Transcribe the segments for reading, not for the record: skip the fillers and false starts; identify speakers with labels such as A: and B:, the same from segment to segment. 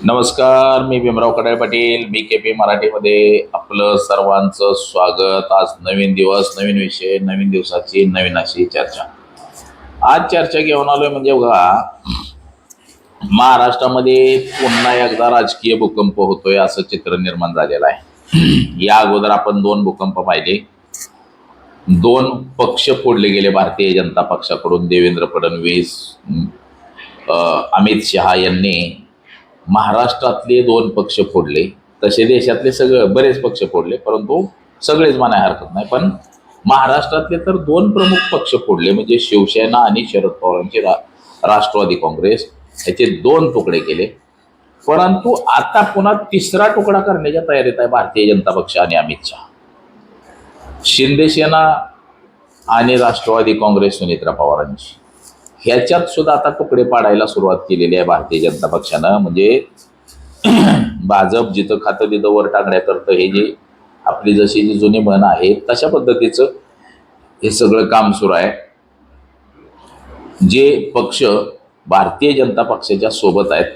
A: नमस्कार, मी भीमराव कडाळे पाटील BKP मराठीमध्ये आपलं सर्वांचं स्वागत। आज नवीन दिवस, नवीन विषय, नवीन दिवसाची नवीन अशी चर्चा। आज चर्चा घेऊन आलोय म्हणजे बघा, महाराष्ट्रामध्ये पुन्हा एकदा राजकीय भूकंप होतोय असं चित्र निर्माण झालेलं आहे। या अगोदर आपण 2 भूकंप पाहिले, 2 पक्ष फोडले गेले भारतीय जनता पक्षाकडून। देवेंद्र फडणवीस, अमित शहा यांनी महाराष्ट्रातले 2 पक्ष फोडले, तसे देशातले बरेच पक्ष फोडले, परंतु सगळेच म्हणाय हरकत नाही। पण महाराष्ट्रातले तर 2 प्रमुख पक्ष फोडले, म्हणजे शिवसेना आणि शरद पवारांची राष्ट्रवादी काँग्रेस, याचे 2 तुकडे केले। परंतु आता पुन्हा 3रा तुकडा करण्याच्या तयारीत आहे भारतीय जनता पक्ष आणि अमित शहा। शिंदे सेना आणि राष्ट्रवादी काँग्रेस सुनेत्रा पवारांची, ह्याच्यात सुद्धा आता तुकडे पाडायला सुरुवात केलेली आहे भारतीय जनता पक्षानं। म्हणजे भाजप जिथं खातं तिथं वर टाकण्या करतं, हे जे आपली जशी जी जुनी म्हण आहे तशा पद्धतीचं हे सगळं काम सुरू आहे। जे पक्ष भारतीय जनता पक्षाच्या सोबत आहेत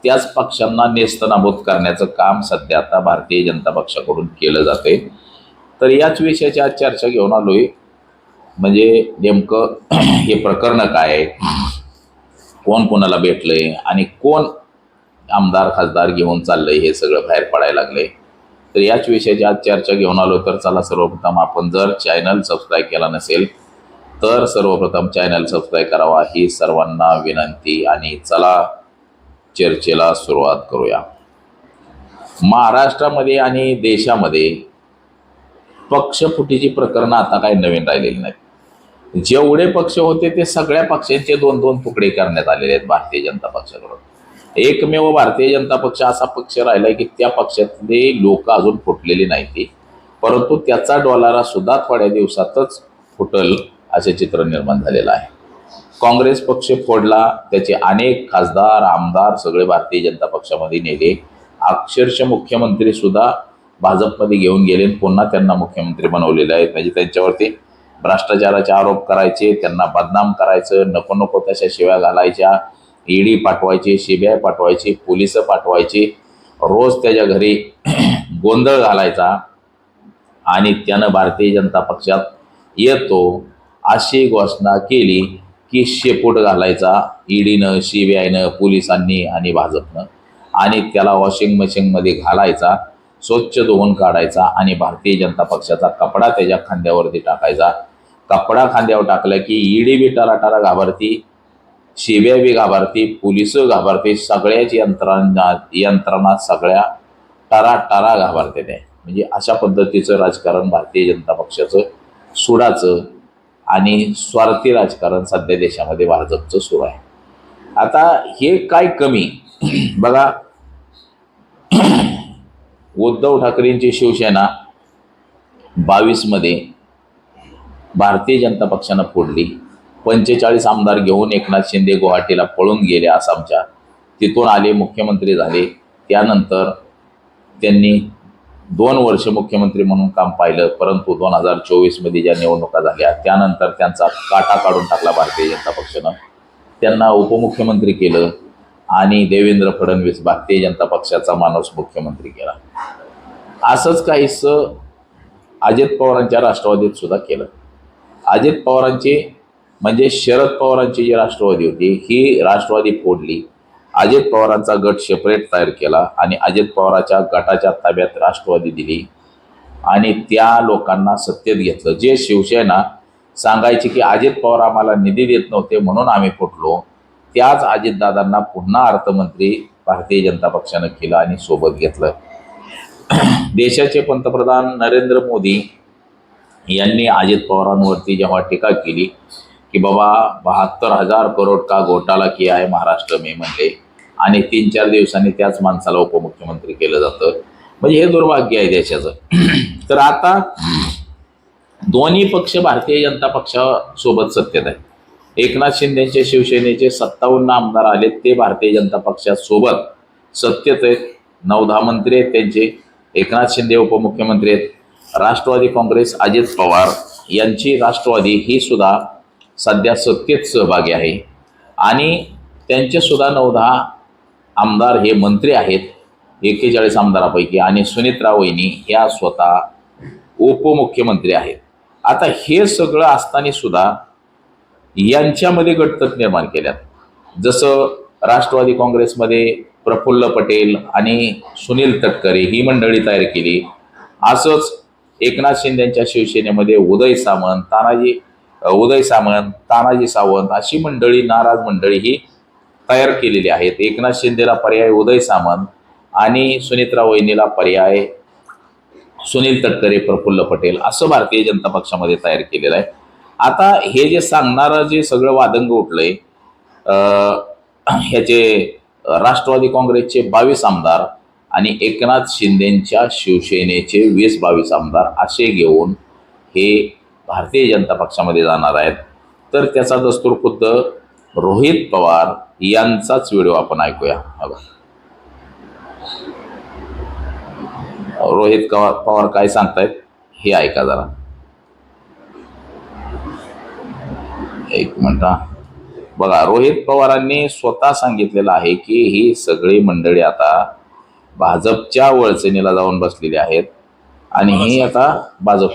A: त्याच पक्षांना नेस्तनाबूत करण्याचं काम सध्या आता भारतीय जनता पक्षाकडून केलं जाते। तर याच विषयाची आज चर्चा घेऊन आलोय। म्हणजे नेमकं हे प्रकरण काय आहे, कोण कोणाला भेटलंय आणि कोण आमदार खासदार घेऊन चाललंय, हे सगळं बाहेर पडायला लागलंय। तर याच विषयाची आज चर्चा घेऊन आलो। तर चला, सर्वप्रथम आपण जर चॅनल सबस्क्राईब केला नसेल तर सर्वप्रथम चॅनल सबस्क्राईब करावा ही सर्वांना विनंती। आणि चला चर्चेला सुरुवात करूया। महाराष्ट्रामध्ये आणि देशामध्ये पक्षफुटीची प्रकरणं आता काही नवीन राहिलेली नाहीत। जेवढे पक्ष होते ते सगळ्या पक्षांचे 2-2 तुकडे करण्यात आलेले आहेत भारतीय जनता पक्षाकडून। एकमेव भारतीय जनता पक्ष असा पक्ष राहिलाय की त्या पक्षातले लोक अजून फुटलेली नाहीत, परंतु त्याचा डोलारा सुद्धा थोड्या दिवसातच फुटल असे चित्र निर्माण झालेलं आहे। काँग्रेस पक्ष फोडला, त्याचे अनेक खासदार आमदार सगळे भारतीय जनता पक्षामध्ये नेले। अक्षरशः मुख्यमंत्री सुद्धा भाजपमध्ये घेऊन गेले, पुन्हा त्यांना मुख्यमंत्री बनवलेले आहेत। म्हणजे त्यांच्यावरती भ्रष्टाचाराचे आरोप करायचे, त्यांना बदनाम करायचं, नको नको तशा शिव्या घालायच्या, ईडी पाठवायची, CBI पाठवायची, पोलिस पाठवायची, रोज त्याच्या घरी गोंधळ घालायचा आणि त्यानं भारतीय जनता पक्षात येतो अशी घोषणा केली की शेपूट घालायचा ईडीनं, CBIनं, पोलिसांनी आणि भाजपनं, आणि त्याला वॉशिंग मशीनमध्ये घालायचा, स्वच्छ धुवून काढायचा आणि भारतीय जनता पक्षाचा कपडा त्याच्या खांद्यावरती टाकायचा। कपडा खांद्यावर टाकला की ईडी बी टारा घाबरती, CBI बी घाबरती, पोलिस घाबरते, सगळ्याच यंत्रणा सगळ्या टारा घाबरते ते। म्हणजे अशा पद्धतीचं राजकारण भारतीय जनता पक्षाचं सुडाचं आणि स्वार्थी राजकारण सध्या देशामध्ये भाजपचं सुरू आहे। आता हे काय कमी बघा, उद्धव ठाकरेंची शिवसेना 22 मध्ये भारतीय जनता पक्षानं फोडली। 45 आमदार घेऊन एकनाथ शिंदे गुवाहाटीला पळून गेले आसामच्या, तिथून आले, मुख्यमंत्री झाले। त्यानंतर त्यांनी 2 वर्ष मुख्यमंत्री म्हणून काम पाहिलं, परंतु 2024 मध्ये ज्या निवडणुका झाल्या त्यानंतर त्यांचा काटा काढून टाकला भारतीय जनता पक्षानं, त्यांना उपमुख्यमंत्री केलं आणि देवेंद्र फडणवीस भारतीय जनता पक्षाचा माणूस मुख्यमंत्री केला। असंच काहीसं अजित पवारांच्या राष्ट्रवादीत सुद्धा केलं। अजित पवारांची म्हणजे शरद पवारांची जी राष्ट्रवादी होती ही राष्ट्रवादी फोडली, अजित पवारांचा गट सेपरेट तयार केला आणि अजित पवारांच्या गटाच्या ताब्यात राष्ट्रवादी दिली आणि त्या लोकांना सत्तेत घेतलं। जे शिवसेना सांगायची की अजित पवार आम्हाला निधी देत नव्हते म्हणून आम्ही फुटलो, त्याच अजितदादांना पुन्हा अर्थमंत्री भारतीय जनता पक्षानं केलं आणि सोबत घेतलं। देशाचे पंतप्रधान नरेंद्र मोदी यांनी अजित पवारांवरती जेव्हा टीका केली की बाबा 72,000 करोड का घोटाला किया है महाराष्ट्र में म्हणले, आणि 3-4 दिवसांनी त्याच माणसाला उपमुख्यमंत्री केलं जातं, म्हणजे हे दुर्भाग्य आहे देशाचं। तर आता दोन्ही पक्ष भारतीय जनता पक्षासोबत सत्तेत आहे। एकनाथ शिंदेचे शिवसेनेचे 57 आमदार आले, ते भारतीय जनता पक्षासोबत सत्तेत आहेत। 9-10 मंत्री आहेत त्यांचे, एकनाथ शिंदे उपमुख्यमंत्री आहेत। राष्ट्रवादी काँग्रेस अजित पवार यांची राष्ट्रवादी ही सुद्धा सध्या सत्तेत सहभागी आहे आणि त्यांचे सुद्धा 9-10 आमदार हे मंत्री आहेत 41 आमदारापैकी, आणि सुनेत्रा वहिनी ह्या स्वतः उपमुख्यमंत्री आहेत. आता हे सगळं असताना सुद्धा यांच्यामध्ये गटतट निर्माण केल्यात. जसं राष्ट्रवादी काँग्रेसमध्ये प्रफुल्ल पटेल आणि सुनील तटकरे ही मंडळी तयार केली, असंच एकनाथ शिंदेच्या शिवसेनेमध्ये उदय सामंत, तानाजी सावंत अशी मंडळी, नाराज मंडळी ही तयार केलेली आहेत. एकनाथ शिंदेला पर्याय उदय सामंत आणि सुनेत्रा वहिनीला पर्याय सुनील तटकरे, प्रफुल्ल पटेल असं भारतीय जनता पक्षामध्ये तयार केलेलं आहे. आता हे जे सांगणारं जे सगळं वादंग उठलंय, ह्याचे राष्ट्रवादी काँग्रेसचे 22 आमदार आणि एकनाथ शिंदेच्या शिवसेनेचे 20-22 आमदार असे घेऊन हे भारतीय जनता पक्षामध्ये जाणार आहेत. तर त्याचा दस्तूर खुद्द रोहित पवार यांचाच व्हिडिओ आपण ऐकूया. रोहित पवार काय सांगतायत हे ऐका जरा. एक मिनिट. बघा, रोहित पवारांनी स्वतः सांगितलेलं आहे की ही सगळी मंडळी आता भाजपच्या वळचणीला जाऊन बसलेली आहेत आणि ही आता भाजप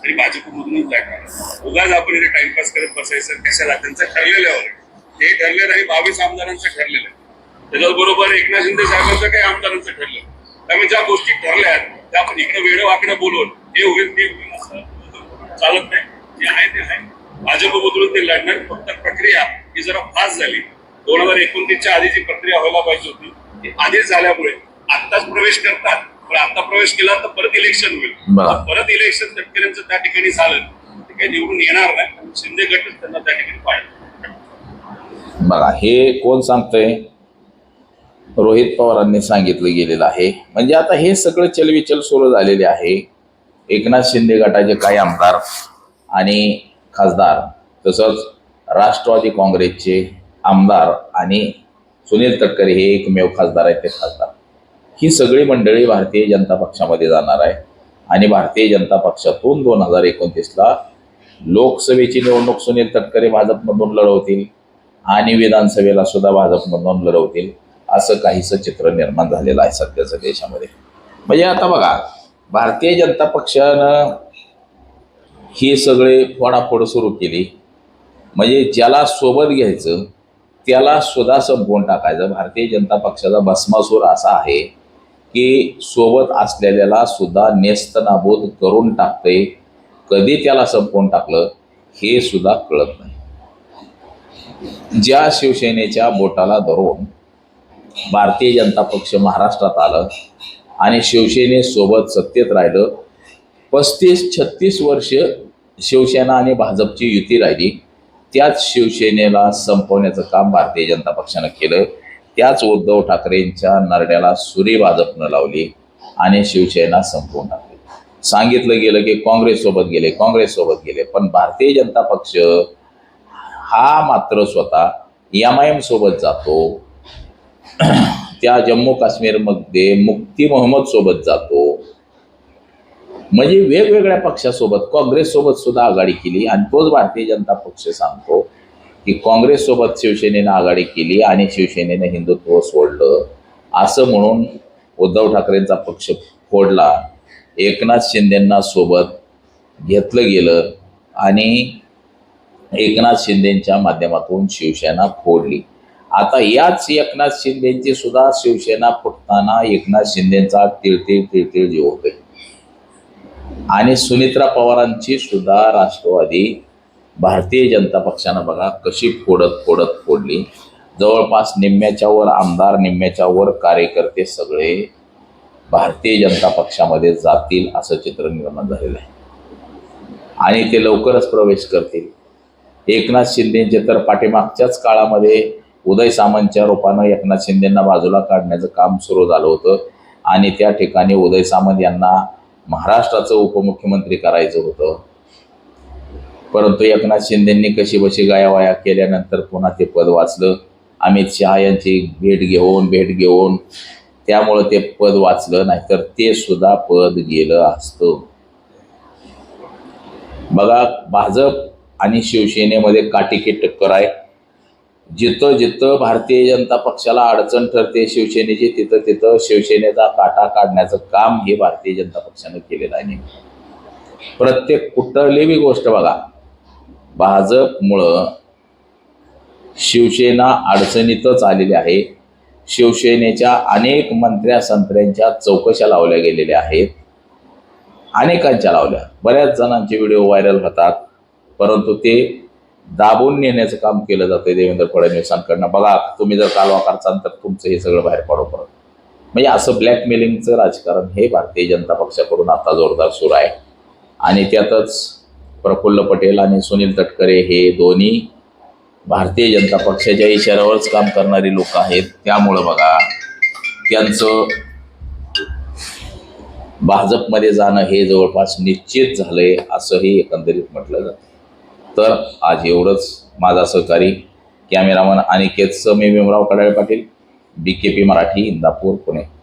B: तरी भाजपमधूनच जाणार. उगाच आपण इथे टाइमपास करत बसायचं कशाला? त्यांचं ठरलेल्यावर हे ठरलेलं आहे. 22 आमदारांचं ठरलेलं आहे. त्याच्याबरोबर एकनाथ शिंदे साहेबांचं काही आमदारांचं ठरलं. त्यामुळे ज्या गोष्टी ठरल्यात त्या आपण इकडे वेळ वाकडं बोलून हे होईल ते होईल चालत नाही. जे आहे ते आहे. भाजपमधून ते लढणार. फक्त प्रक्रिया ही जरा फास्ट झाली. 2029च्या आधी जी प्रक्रिया व्हायला पाहिजे होती ती आधीच झाल्यामुळे आत्ताच प्रवेश करतात. पण आता प्रवेश केला तर परत इलेक्शन होईल. परत इलेक्शन तटकऱ्यांचं त्या ठिकाणी झालं ते काही निवडून येणार नाही. शिंदे गटच त्यांना त्या ठिकाणी पाहिजे.
A: बघा, हे कोण सांगतंय? रोहित पवारांनी सांगितलं गेलेलं आहे. म्हणजे आता हे सगळं चलविचल सुरू झालेले आहे. एकनाथ शिंदे गटाचे काही आमदार आणि खासदार, तसंच राष्ट्रवादी काँग्रेसचे आमदार आणि सुनील तटकरे हे एकमेव खासदार आहेत, ते खासदार, ही सगळी मंडळी भारतीय जनता पक्षामध्ये जाणार आहे. आणि भारतीय जनता पक्षातून 2029ला लोकसभेची निवडणूक सुनील तटकरे भाजपमधून लढवतील आणि विधानसभेला सुद्धा भाजपमधून लढवतील, असं काहीसं चित्र निर्माण झालेलं आहे सध्याच्या देशामध्ये. म्हणजे आता बघा, भारतीय जनता पक्षानं ही सगळे फोडाफोड सुरू केली. म्हणजे ज्याला सोबत घ्यायचं त्याला सुद्धा संपवून टाकायचं. भारतीय जनता पक्षाचा भस्मासूर असा आहे की सोबत असलेल्याला सुद्धा नेस्तनाबूद करून टाकते. कधी त्याला संपवून टाकलं हे सुद्धा कळत नाही. ज्या शिवसेनेच्या बोटाला धरून भारतीय जनता पक्ष महाराष्ट्रात आलं आणि शिवसेनेसोबत सत्तेत राहिलं, 35-36 वर्ष शिवसेना आणि भाजपची युती राहिली. त्याच शिवसेनेला संपवण्याचं काम भारतीय जनता पक्षानं केलं. त्याच उद्धव ठाकरेंच्या नरड्याला सुरी भाजपनं लावली आणि शिवसेना संपवून टाकली. सांगितलं गेलं की काँग्रेससोबत गेले, पण भारतीय जनता पक्ष हा मात्र स्वतः MIM सोबत जातो. त्या जम्मू काश्मीरमध्ये मुफ्ती मोहम्मद सोबत जातो. म्हणजे वेगवेगळ्या पक्षासोबत, काँग्रेससोबत सुद्धा आघाडी केली. आणि तोच भारतीय जनता पक्ष सांगतो की काँग्रेससोबत शिवसेनेनं आघाडी केली आणि शिवसेनेनं हिंदुत्व सोडलं, असं म्हणून उद्धव ठाकरेंचा पक्ष फोडला. एकनाथ शिंदेंना सोबत घेतलं गेलं आणि एकनाथ शिंदेच्या माध्यमातून शिवसेना फोडली. आता याच एकनाथ शिंदेची सुद्धा शिवसेना फुटताना एकनाथ शिंदेचा तिळतिळ जीव होतोय. आणि सुनेत्रा पवारांची सुद्धा राष्ट्रवादी भारतीय जनता पक्षानं बघा कशी फोडली. जवळपास निम्म्याच्या वर आमदार, निम्म्याच्या वर कार्यकर्ते सगळे भारतीय जनता पक्षामध्ये जातील असं चित्र निर्माण झालेलं आहे. आणि ते लवकरच प्रवेश करतील. एकनाथ शिंदेचे तर पाठीमागच्याच काळामध्ये उदय सामंतच्या रूपानं एकनाथ शिंदेंना बाजूला काढण्याचं काम सुरू झालं होतं आणि त्या ठिकाणी उदय सामंत यांना महाराष्ट्राचं उपमुख्यमंत्री करायचं होतं. परंतु एकनाथ शिंदेंनी कशी बशी गायावाया केल्यानंतर पुन्हा ते पद वाचलं. अमित शहा यांची भेट घेऊन त्यामुळं ते पद वाचलं, नाहीतर ते सुद्धा पद गेलं असतं. बघा, भाजप आणि शिवसेनेमध्ये काटेकी टक्कर आहे. जिथं जिथं भारतीय जनता पक्षाला अडचण ठरते शिवसेनेची, तिथं तिथं शिवसेनेचा काटा काढण्याचं काम हे भारतीय जनता पक्षानं केलेलं आहे. प्रत्येक कुठली बी गोष्ट बघा, भाजपमुळं शिवसेना अडचणीतच आलेली आहे. शिवसेनेच्या अनेक मंत्र्या-संत्र्यांच्या चौकशा लावल्या गेलेल्या आहेत, अनेकांच्या लावल्या. बऱ्याच जणांचे व्हिडिओ व्हायरल होतात, परंतु ते दाबून नेण्याचं काम केलं जातं देवेंद्र फडणवीसांकडनं. बघा, तुम्ही जर कालवा करचाल तर तुमचं हे सगळं बाहेर पडो परत. म्हणजे असं ब्लॅकमेलिंगचं राजकारण हे भारतीय जनता पक्षाकडून आता जोरदार सुरू आहे. आणि त्यातच प्रफुल्ल पटेल आणि सुनील तटकरे हे दोन्ही भारतीय जनता पक्षाच्या इशाऱ्यावरच काम करणारी लोक आहेत. त्यामुळं बघा, त्यांचं भाजपमध्ये जाणं हे जवळपास निश्चित झालंय असंही एकंदरीत म्हटलं जातं. तर आज एवढंच. माझा सहकारी कॅमेरामन अनिकेत मी भीमराव कडाळे पाटील, BKP मराठी, इंदापूर, पुणे.